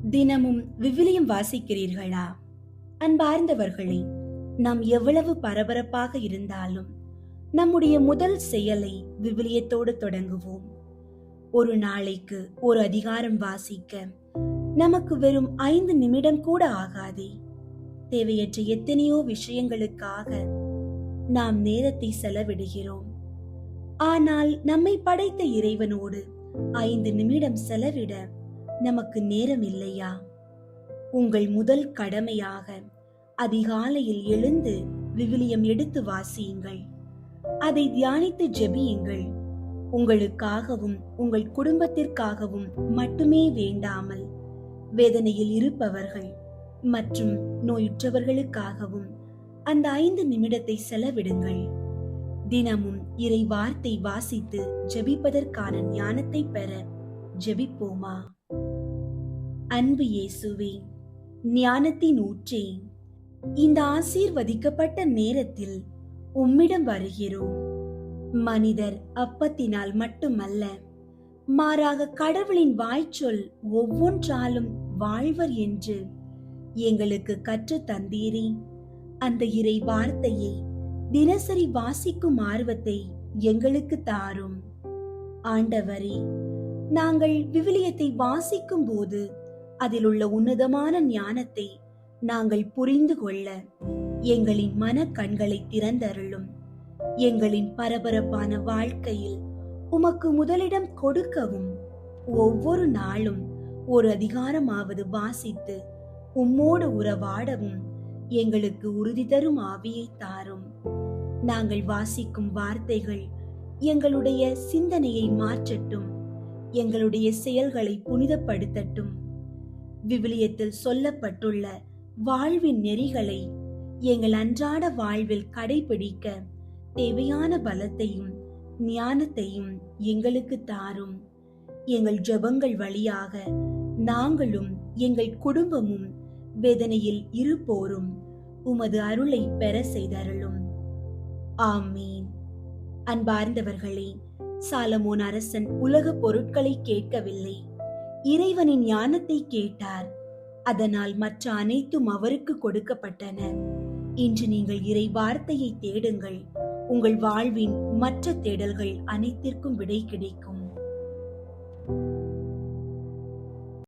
தினமும் விவிலியம் வாசிக்கிறீர்களா? அன்பார்ந்தவர்களே, நாம் எவ்வளவு பரபரப்பாக இருந்தாலும் நம்முடைய முதல் செயலை விவிலியத்தோடு தொடங்குவோம். ஒரு நாளைக்கு ஒரு அதிகாரம் வாசிக்க நமக்கு வெறும் 5 நிமிடம் கூட ஆகாதே. தேவையற்ற எத்தனையோ விஷயங்களுக்காக நாம் நேரத்தை செலவிடுகிறோம். ஆனால் நம்மை படைத்த இறைவனோடு 5 நிமிடம் செலவிட நமக்கு நேரம் இல்லையா? உங்கள் முதல் கடமையாக அதிகாலையில் எழுந்து விவிலியம் எடுத்து வாசியுங்கள். அதை தியானித்து ஜெபியுங்கள். உங்களுக்காகவும் உங்கள் குடும்பத்திற்காகவும் மட்டுமே வேண்டாமல் வேதனையில் இருப்பவர்கள் மற்றும் நோயுற்றவர்களுக்காகவும் அந்த 5 நிமிடத்தை செலவிடுங்கள். தினமும் இறை வார்த்தை வாசித்து ஜெபிப்பதற்கான ஞானத்தை பெற ஜெபிப்போமா? அன்பு இயேசுவே, ஞானத்தின் ஊற்றே, இந்த ஆசீர்வதிக்கப்பட்ட நேரத்தில் உம்மிடம் வருகிறோம். மனிதர் அப்பத்தினால் மட்டுமல்ல, மாறாக கடவுளின் வாய்ச்சொல் ஒவ்வொன்றாலும் வாழ்வர் என்று எங்களுக்கு கற்று தந்தீரே. அந்த இறை வார்த்தையை தினசரி வாசிக்கும் ஆர்வத்தை எங்களுக்கு தாரும். ஆண்டவரே, நாங்கள் விவிலியத்தை வாசிக்கும் போது அதில் உள்ள உன்னதமான ஞானத்தை நாங்கள் புரிந்து கொள்ள எங்களின் மன கண்களை திறந்தருளும். எங்களின் பரபரப்பான வாழ்க்கையில் உமக்கு முதலிடம் கொடுக்கவும், ஒவ்வொரு நாளும் ஒரு அதிகாரமாவது வாசித்து உம்மோடு உறவாடவும் எங்களுக்கு உறுதி தரும் ஆவியை தாரும். நாங்கள் வாசிக்கும் வார்த்தைகள் எங்களுடைய சிந்தனையை மாற்றட்டும், எங்களுடைய செயல்களை புனிதப்படுத்தட்டும். விவிலியத்தில் சொல்லப்பட்டுள்ள வாழ்வின் நெறிகளை எங்கள் அன்றாட வாழ்வில் கடைபிடிக்க தேவையான பலத்தையும் ஞானத்தையும் எங்களுக்கு தாரும். எங்கள் ஜெபங்கள் வழியாக நாங்களும் எங்கள் குடும்பமும் வேதனையில் இருப்போரும் உமது அருளை பெற செய்தருளும். ஆமீன். அன்பார்ந்தவர்களே, சாலமோன் அரசன் உலக பொருட்களை கேட்கவில்லை, இறைவனின் ஞானத்தை கேட்டார். அதனால் மற்ற அனைத்தும் அவருக்கு கொடுக்கப்பட்டன. இன்று நீங்கள் இறை வார்த்தையை தேடுங்கள். உங்கள் வாழ்வின் மற்ற தேடல்கள் அனைத்திற்கும் விடை கிடைக்கும்.